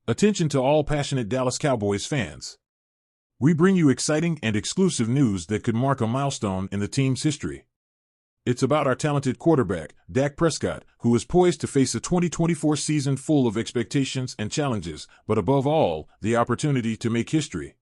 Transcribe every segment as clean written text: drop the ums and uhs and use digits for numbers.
Attention to all passionate Dallas Cowboys fans. We bring you exciting and exclusive news that could mark a milestone in the team's history. It's about our talented quarterback, Dak Prescott, who is poised to face a 2024 season full of expectations and challenges, but above all, the opportunity to make history.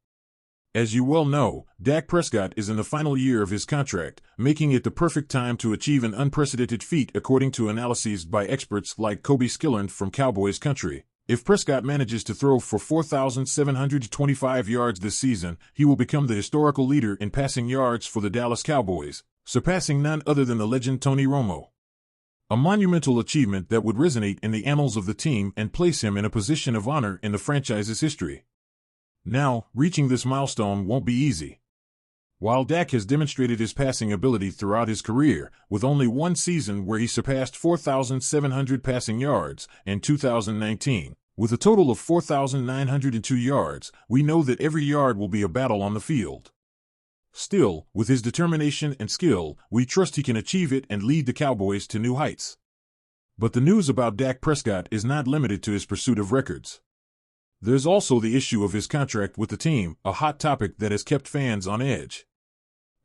As you well know, Dak Prescott is in the final year of his contract, making it the perfect time to achieve an unprecedented feat according to analyses by experts like Kobe Skilland from Cowboys Country. If Prescott manages to throw for 4,725 yards this season, he will become the historical leader in passing yards for the Dallas Cowboys, surpassing none other than the legend Tony Romo. A monumental achievement that would resonate in the annals of the team and place him in a position of honor in the franchise's history. Now, reaching this milestone won't be easy. While Dak has demonstrated his passing ability throughout his career, with only one season where he surpassed 4,700 passing yards, in 2019, with a total of 4,902 yards, we know that every yard will be a battle on the field. Still, with his determination and skill, we trust he can achieve it and lead the Cowboys to new heights. But the news about Dak Prescott is not limited to his pursuit of records. There's also the issue of his contract with the team, a hot topic that has kept fans on edge.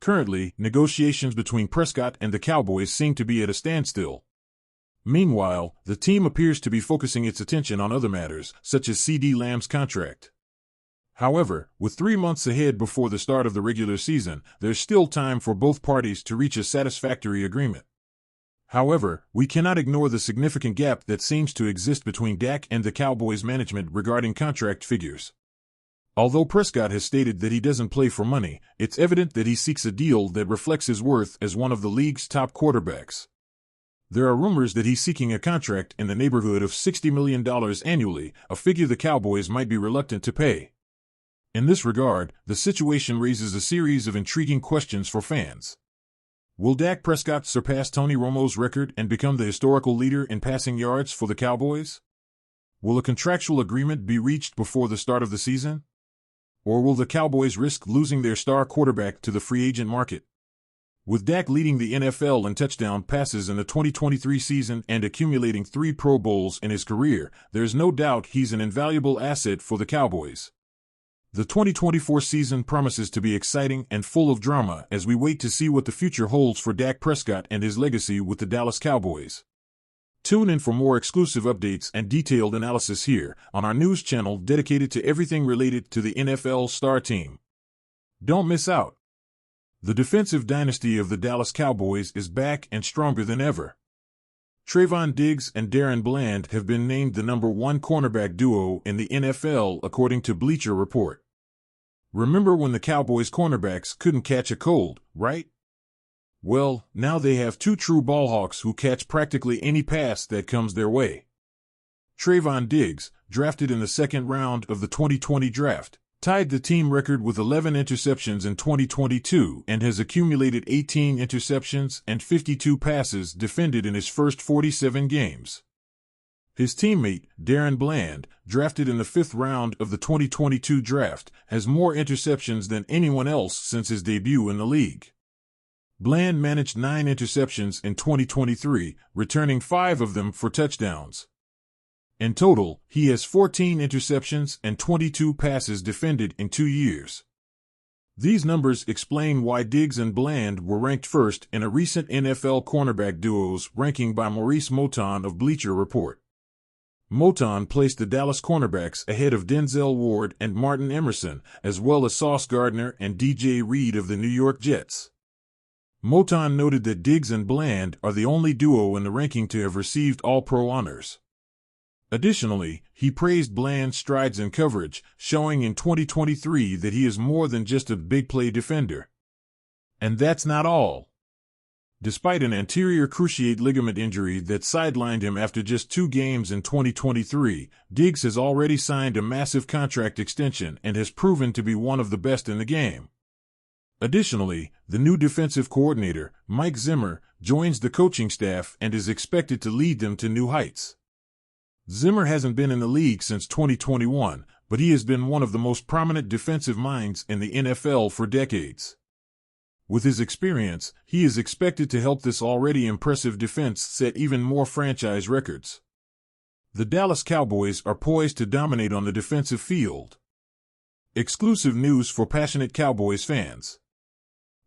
Currently, negotiations between Prescott and the Cowboys seem to be at a standstill. Meanwhile, the team appears to be focusing its attention on other matters, such as CeeDee Lamb's contract. However, with 3 months ahead before the start of the regular season, there's still time for both parties to reach a satisfactory agreement. However, we cannot ignore the significant gap that seems to exist between Dak and the Cowboys management regarding contract figures. Although Prescott has stated that he doesn't play for money, it's evident that he seeks a deal that reflects his worth as one of the league's top quarterbacks. There are rumors that he's seeking a contract in the neighborhood of $60 million annually, a figure the Cowboys might be reluctant to pay. In this regard, the situation raises a series of intriguing questions for fans. Will Dak Prescott surpass Tony Romo's record and become the historical leader in passing yards for the Cowboys? Will a contractual agreement be reached before the start of the season? Or will the Cowboys risk losing their star quarterback to the free agent market? With Dak leading the NFL in touchdown passes in the 2023 season and accumulating 3 Pro Bowls in his career, there's no doubt he's an invaluable asset for the Cowboys. The 2024 season promises to be exciting and full of drama as we wait to see what the future holds for Dak Prescott and his legacy with the Dallas Cowboys. Tune in for more exclusive updates and detailed analysis here on our news channel dedicated to everything related to the NFL star team. Don't miss out. The defensive dynasty of the Dallas Cowboys is back and stronger than ever. Trayvon Diggs and Darren Bland have been named the #1 cornerback duo in the NFL according to Bleacher Report. Remember when the Cowboys cornerbacks couldn't catch a cold, right? Well, now they have 2 true ballhawks who catch practically any pass that comes their way. Trayvon Diggs, drafted in the 2nd round of the 2020 draft, tied the team record with 11 interceptions in 2022 and has accumulated 18 interceptions and 52 passes defended in his first 47 games. His teammate, Darren Bland, drafted in the 5th round of the 2022 draft, has more interceptions than anyone else since his debut in the league. Bland managed 9 interceptions in 2023, returning 5 of them for touchdowns. In total, he has 14 interceptions and 22 passes defended in 2 years. These numbers explain why Diggs and Bland were ranked first in a recent NFL cornerback duos ranking by Maurice Moton of Bleacher Report. Moton placed the Dallas cornerbacks ahead of Denzel Ward and Martin Emerson, as well as Sauce Gardner and DJ Reed of the New York Jets. Moton noted that Diggs and Bland are the only duo in the ranking to have received All-Pro honors. Additionally, he praised Bland's strides in coverage, showing in 2023 that he is more than just a big play defender. And that's not all. Despite an anterior cruciate ligament injury that sidelined him after just 2 games in 2023, Diggs has already signed a massive contract extension and has proven to be one of the best in the game. Additionally, the new defensive coordinator, Mike Zimmer, joins the coaching staff and is expected to lead them to new heights. Zimmer hasn't been in the league since 2021, but he has been one of the most prominent defensive minds in the NFL for decades. With his experience, he is expected to help this already impressive defense set even more franchise records. The Dallas Cowboys are poised to dominate on the defensive field. Exclusive news for passionate Cowboys fans.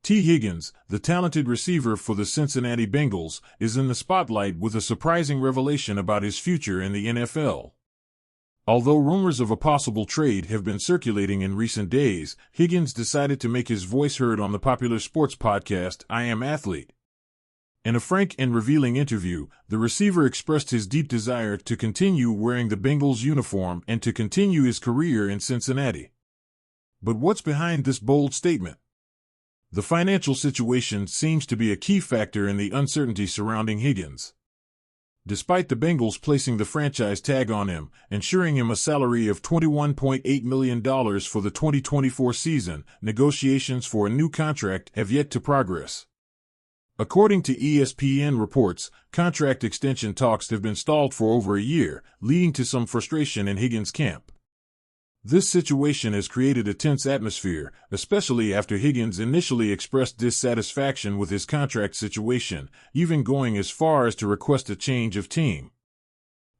T. Higgins, the talented receiver for the Cincinnati Bengals, is in the spotlight with a surprising revelation about his future in the NFL. Although rumors of a possible trade have been circulating in recent days, Higgins decided to make his voice heard on the popular sports podcast I Am Athlete. In a frank and revealing interview, the receiver expressed his deep desire to continue wearing the Bengals uniform and to continue his career in Cincinnati. But what's behind this bold statement? The financial situation seems to be a key factor in the uncertainty surrounding Higgins. Despite the Bengals placing the franchise tag on him, ensuring him a salary of $21.8 million for the 2024 season, negotiations for a new contract have yet to progress. According to ESPN reports, contract extension talks have been stalled for over a year, leading to some frustration in Higgins' camp. This situation has created a tense atmosphere, especially after Higgins initially expressed dissatisfaction with his contract situation, even going as far as to request a change of team.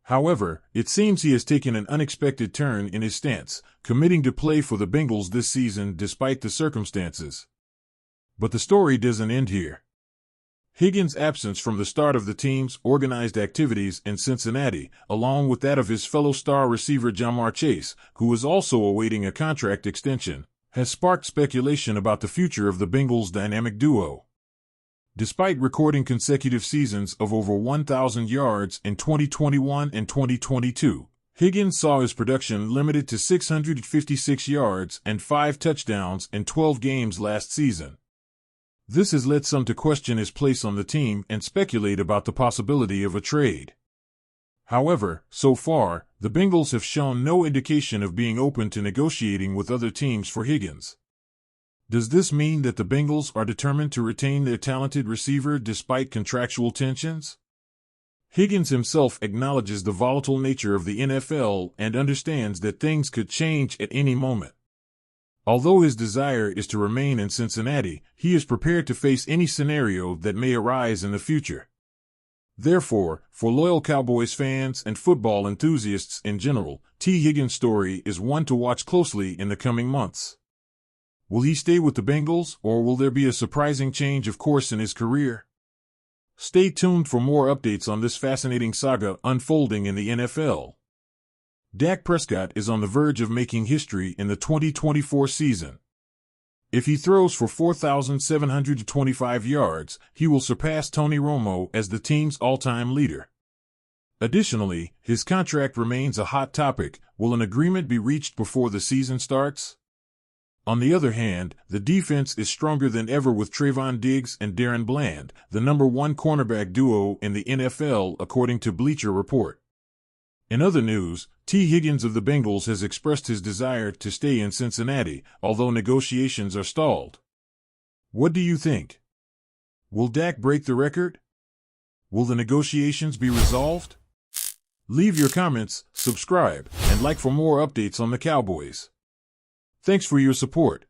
However, it seems he has taken an unexpected turn in his stance, committing to play for the Bengals this season despite the circumstances. But the story doesn't end here. Higgins' absence from the start of the team's organized activities in Cincinnati, along with that of his fellow star receiver Ja'Marr Chase, who is also awaiting a contract extension, has sparked speculation about the future of the Bengals' dynamic duo. Despite recording consecutive seasons of over 1,000 yards in 2021 and 2022, Higgins saw his production limited to 656 yards and 5 touchdowns in 12 games last season. This has led some to question his place on the team and speculate about the possibility of a trade. However, so far, the Bengals have shown no indication of being open to negotiating with other teams for Higgins. Does this mean that the Bengals are determined to retain their talented receiver despite contractual tensions? Higgins himself acknowledges the volatile nature of the NFL and understands that things could change at any moment. Although his desire is to remain in Cincinnati, he is prepared to face any scenario that may arise in the future. Therefore, for loyal Cowboys fans and football enthusiasts in general, T. Higgins' story is one to watch closely in the coming months. Will he stay with the Bengals, or will there be a surprising change of course in his career? Stay tuned for more updates on this fascinating saga unfolding in the NFL. Dak Prescott is on the verge of making history in the 2024 season. If he throws for 4,725 yards, he will surpass Tony Romo as the team's all-time leader. Additionally, his contract remains a hot topic. Will an agreement be reached before the season starts? On the other hand, the defense is stronger than ever with Trayvon Diggs and Darren Bland, the number one cornerback duo in the NFL according to Bleacher Report. In other news, T. Higgins of the Bengals has expressed his desire to stay in Cincinnati, although negotiations are stalled. What do you think? Will Dak break the record? Will the negotiations be resolved? Leave your comments, subscribe, and like for more updates on the Cowboys. Thanks for your support.